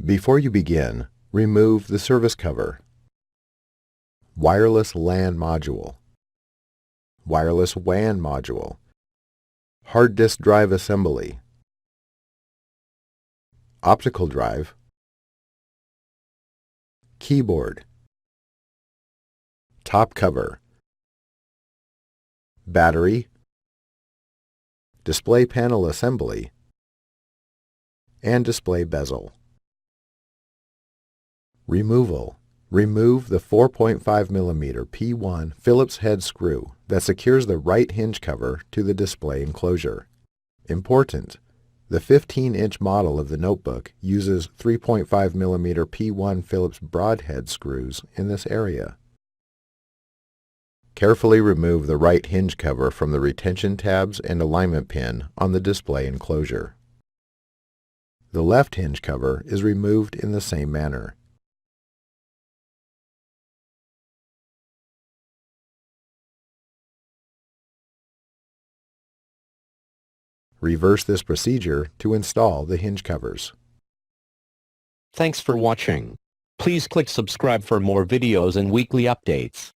Before you begin, remove the service cover. Wireless LAN module. Wireless WAN module. Hard disk drive assembly. Optical drive. Keyboard. Top cover. Battery. Display panel assembly. And display bezel. Removal. Remove the 4.5 mm P1 Phillips head screw that secures the right hinge cover to the display enclosure. Important: the 15-inch model of the notebook uses 3.5 mm P1 Phillips broadhead screws in this area. Carefully remove the right hinge cover from the retention tabs and alignment pin on the display enclosure. The left hinge cover is removed in the same manner. Reverse this procedure to install the hinge covers. Thanks for watching. Please click subscribe for more videos and weekly updates.